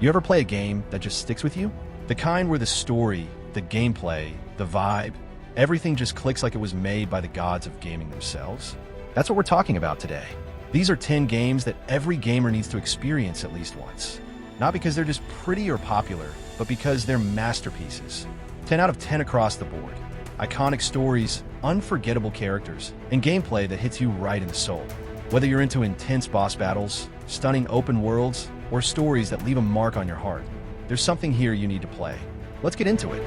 You ever play a game that just sticks with you? The kind where the story, the gameplay, the vibe, everything just clicks like it was made by the gods of gaming themselves? That's what we're talking about today. These are 10 games that every gamer needs to experience at least once. Not because they're just pretty or popular, but because they're masterpieces. 10 out of 10 across the board. Iconic stories, unforgettable characters, and gameplay that hits you right in the soul. Whether you're into intense boss battles, stunning open worlds, or stories that leave a mark on your heart, there's something here you need to play. Let's get into it.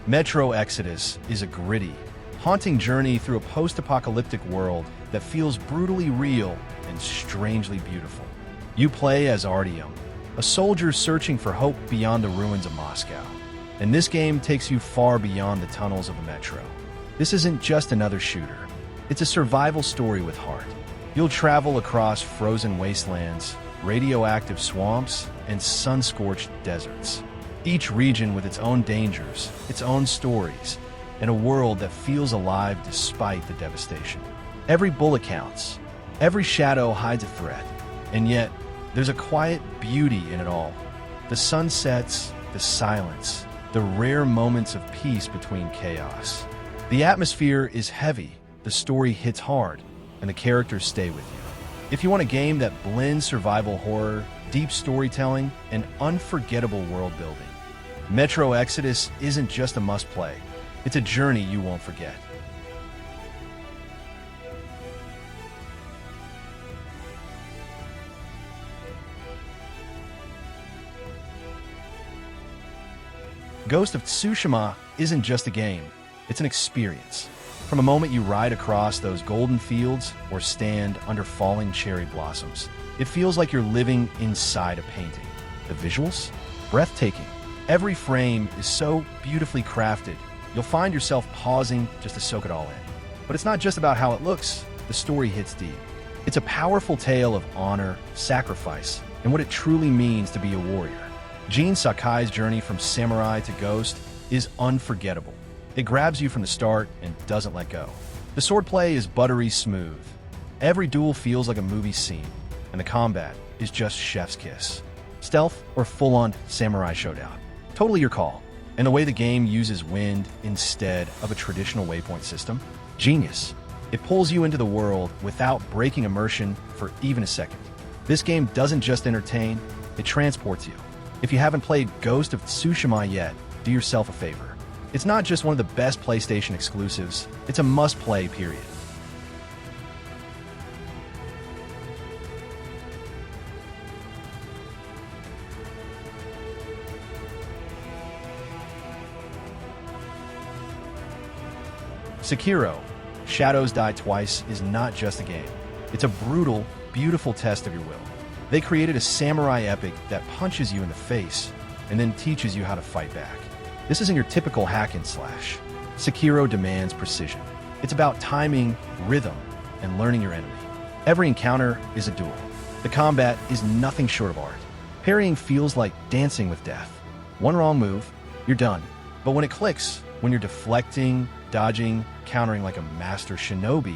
Metro Exodus is a gritty, haunting journey through a post-apocalyptic world that feels brutally real and strangely beautiful. You play as Artyom, a soldier searching for hope beyond the ruins of Moscow. And this game takes you far beyond the tunnels of the Metro. This isn't just another shooter. It's a survival story with heart. You'll travel across frozen wastelands, radioactive swamps, and sun-scorched deserts. Each region with its own dangers, its own stories, and a world that feels alive despite the devastation. Every bullet counts. Every shadow hides a threat. And yet, there's a quiet beauty in it all. The sunsets, the silence, the rare moments of peace between chaos. The atmosphere is heavy, the story hits hard, and the characters stay with you. If you want a game that blends survival horror, deep storytelling, and unforgettable world building, Metro Exodus isn't just a must-play. It's a journey you won't forget. Ghost of Tsushima isn't just a game, it's an experience. From a moment you ride across those golden fields or stand under falling cherry blossoms, it feels like you're living inside a painting. The visuals? Breathtaking. Every frame is so beautifully crafted, you'll find yourself pausing just to soak it all in. But it's not just about how it looks, the story hits deep. It's a powerful tale of honor, sacrifice, and what it truly means to be a warrior. Jin Sakai's journey from samurai to ghost is unforgettable. It grabs you from the start and doesn't let go. The swordplay is buttery smooth. Every duel feels like a movie scene, and the combat is just chef's kiss. Stealth or full-on samurai showdown. Totally your call. And the way the game uses wind instead of a traditional waypoint system? Genius. It pulls you into the world without breaking immersion for even a second. This game doesn't just entertain, it transports you. If you haven't played Ghost of Tsushima yet, do yourself a favor. It's not just one of the best PlayStation exclusives, it's a must-play, period. Sekiro, Shadows Die Twice is not just a game. It's a brutal, beautiful test of your will. They created a samurai epic that punches you in the face and then teaches you how to fight back. This isn't your typical hack and slash. Sekiro demands precision. It's about timing, rhythm, and learning your enemy. Every encounter is a duel. The combat is nothing short of art. Parrying feels like dancing with death. One wrong move, you're done. But when it clicks, when you're deflecting, dodging, countering like a master shinobi,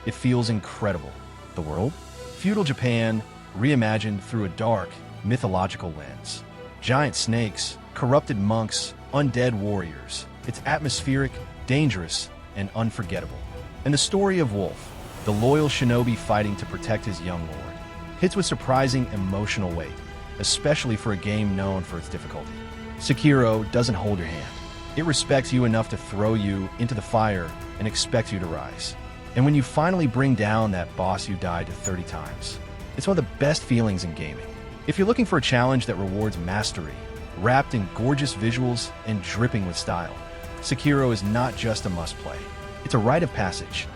it feels incredible. The world? Feudal Japan, reimagined through a dark, mythological lens. Giant snakes, corrupted monks, undead warriors. It's atmospheric, dangerous, and unforgettable. And the story of Wolf, the loyal shinobi fighting to protect his young lord, hits with surprising emotional weight, especially for a game known for its difficulty. Sekiro doesn't hold your hand. It respects you enough to throw you into the fire and expects you to rise. And when you finally bring down that boss you died to 30 times, it's one of the best feelings in gaming. If you're looking for a challenge that rewards mastery, wrapped in gorgeous visuals and dripping with style, Sekiro is not just a must-play. It's a rite of passage.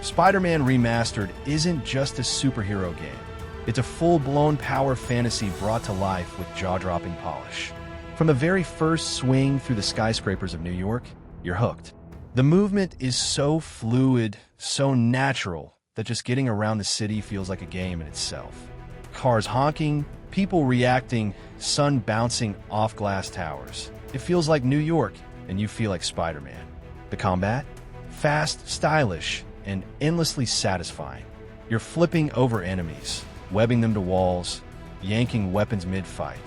Spider-Man Remastered isn't just a superhero game. It's a full-blown power fantasy brought to life with jaw-dropping polish. From the very first swing through the skyscrapers of New York, you're hooked. The movement is so fluid, so natural, that just getting around the city feels like a game in itself. Cars honking, people reacting, sun bouncing off glass towers. It feels like New York, and you feel like Spider-Man. The combat? Fast, stylish, and endlessly satisfying. You're flipping over enemies, webbing them to walls, yanking weapons mid-fight.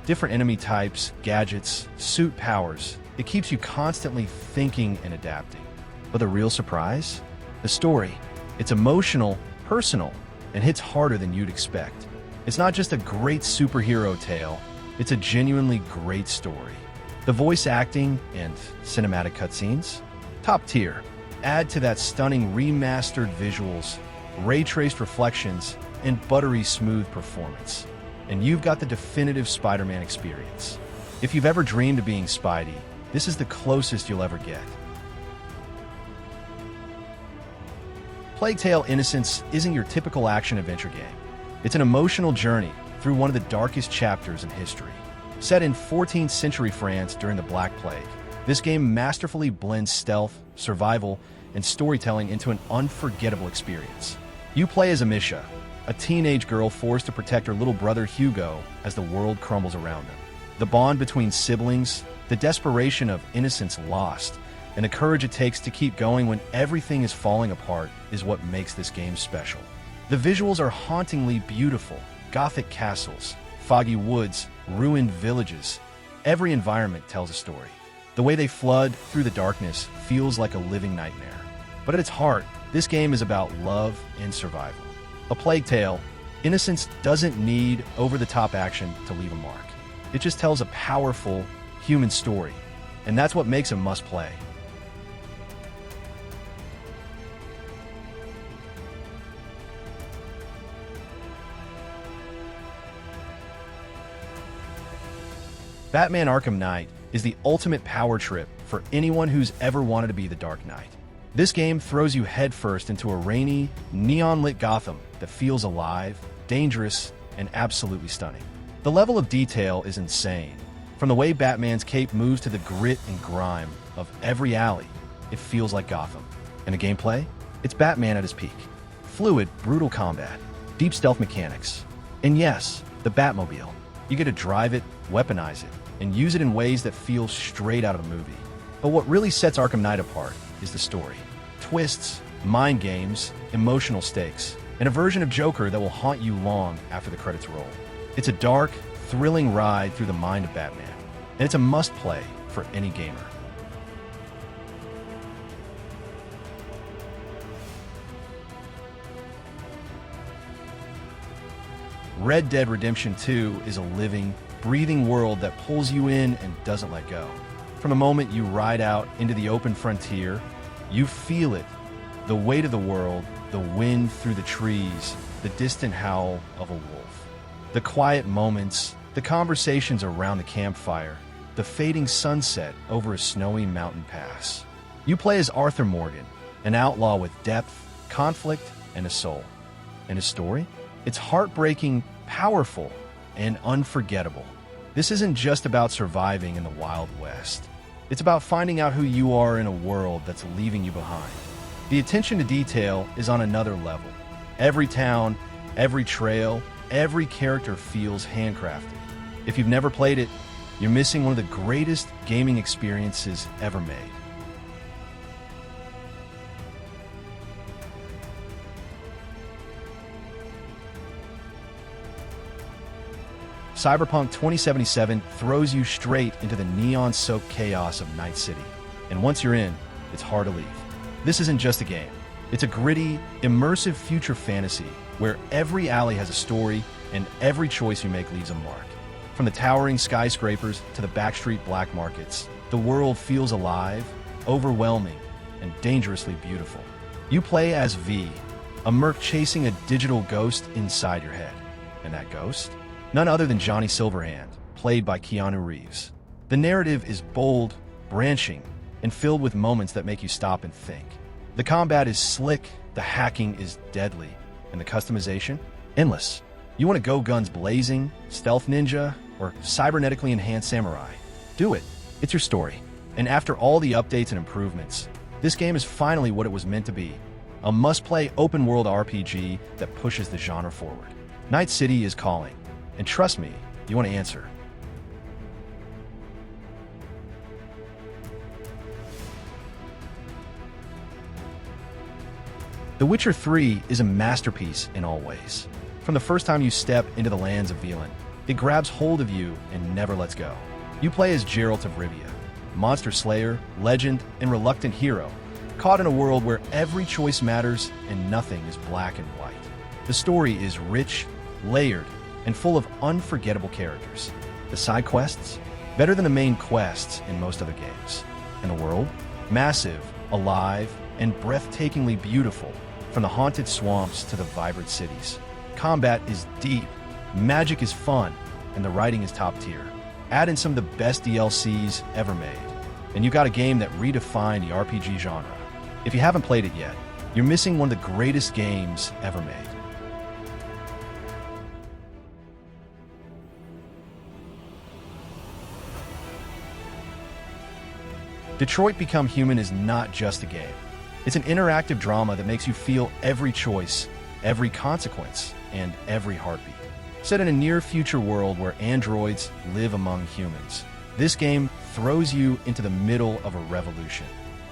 Different enemy types, gadgets, suit powers. It keeps you constantly thinking and adapting. But the real surprise? The story. It's emotional, personal, and hits harder than you'd expect. It's not just a great superhero tale, it's a genuinely great story. The voice acting and cinematic cutscenes? Top tier. Add to that stunning remastered visuals, ray-traced reflections, and buttery smooth performance. And you've got the definitive Spider-Man experience. If you've ever dreamed of being Spidey, this is the closest you'll ever get. Plague Tale: Innocence isn't your typical action-adventure game. It's an emotional journey through one of the darkest chapters in history. Set in 14th century France during the Black Plague, this game masterfully blends stealth, survival, and storytelling into an unforgettable experience. You play as Amisha, a teenage girl forced to protect her little brother Hugo as the world crumbles around them. The bond between siblings, the desperation of innocence lost, and the courage it takes to keep going when everything is falling apart is what makes this game special. The visuals are hauntingly beautiful. Gothic castles, foggy woods, ruined villages. Every environment tells a story. The way they flood through the darkness feels like a living nightmare. But at its heart, this game is about love and survival. A Plague Tale: Innocence doesn't need over-the-top action to leave a mark. It just tells a powerful, human story, and that's what makes a must-play. Batman Arkham Knight is the ultimate power trip for anyone who's ever wanted to be the Dark Knight. This game throws you headfirst into a rainy, neon-lit Gotham that feels alive, dangerous, and absolutely stunning. The level of detail is insane. From the way Batman's cape moves to the grit and grime of every alley, it feels like Gotham. And the gameplay? It's Batman at his peak. Fluid, brutal combat, deep stealth mechanics, and yes, the Batmobile. You get to drive it, weaponize it, and use it in ways that feel straight out of a movie. But what really sets Arkham Knight apart is the story. Twists, mind games, emotional stakes, and a version of Joker that will haunt you long after the credits roll. It's a dark, thrilling ride through the mind of Batman, and it's a must-play for any gamer. Red Dead Redemption 2 is a living, breathing world that pulls you in and doesn't let go. From the moment you ride out into the open frontier, you feel it. The weight of the world, the wind through the trees, the distant howl of a wolf. The quiet moments, the conversations around the campfire, the fading sunset over a snowy mountain pass. You play as Arthur Morgan, an outlaw with depth, conflict, and a soul. And his story? It's heartbreaking, powerful, and unforgettable. This isn't just about surviving in the Wild West. It's about finding out who you are in a world that's leaving you behind. The attention to detail is on another level. Every town, every trail, every character feels handcrafted. If you've never played it, you're missing one of the greatest gaming experiences ever made. Cyberpunk 2077 throws you straight into the neon-soaked chaos of Night City. And once you're in, it's hard to leave. This isn't just a game. It's a gritty, immersive future fantasy where every alley has a story and every choice you make leaves a mark. From the towering skyscrapers to the backstreet black markets, the world feels alive, overwhelming, and dangerously beautiful. You play as V, a merc chasing a digital ghost inside your head. And that ghost? None other than Johnny Silverhand, played by Keanu Reeves. The narrative is bold, branching, and filled with moments that make you stop and think. The combat is slick, the hacking is deadly, and the customization? Endless. You want to go guns blazing, stealth ninja, or cybernetically enhanced samurai? Do it. It's your story. And after all the updates and improvements, this game is finally what it was meant to be. a must-play open-world RPG that pushes the genre forward. Night City is calling, and trust me, you want to answer. The Witcher 3 is a masterpiece in all ways. From the first time you step into the lands of Velen, it grabs hold of you and never lets go. You play as Geralt of Rivia, monster slayer, legend, and reluctant hero, caught in a world where every choice matters and nothing is black and white. The story is rich, layered, and full of unforgettable characters. The side quests? Better than the main quests in most other games. And the world? Massive, alive, and breathtakingly beautiful, from the haunted swamps to the vibrant cities. Combat is deep, magic is fun, and the writing is top tier. Add in some of the best DLCs ever made, and you got a game that redefined the RPG genre. If you haven't played it yet, you're missing one of the greatest games ever made. Detroit Become Human is not just a game. It's an interactive drama that makes you feel every choice, every consequence, and every heartbeat. Set in a near-future world where androids live among humans, this game throws you into the middle of a revolution,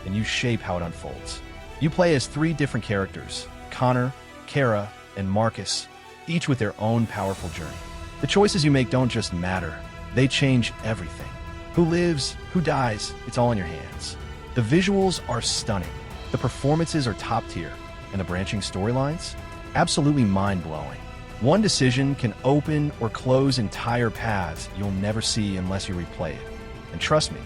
and you shape how it unfolds. You play as 3 different characters, Connor, Kara, and Marcus, each with their own powerful journey. The choices you make don't just matter, they change everything. Who lives, who dies, it's all in your hands. The visuals are stunning, the performances are top tier, and the branching storylines? Absolutely mind-blowing. One decision can open or close entire paths you'll never see unless you replay it. And trust me,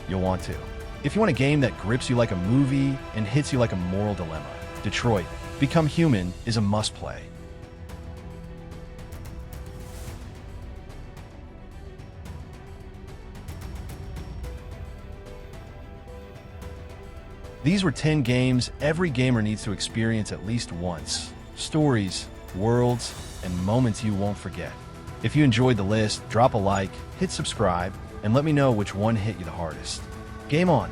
you'll want to. If you want a game that grips you like a movie and hits you like a moral dilemma, Detroit Become Human is a must-play. These were 10 games every gamer needs to experience at least once. Stories, worlds, and moments you won't forget. If you enjoyed the list, drop a like, hit subscribe, and let me know which one hit you the hardest. Game on!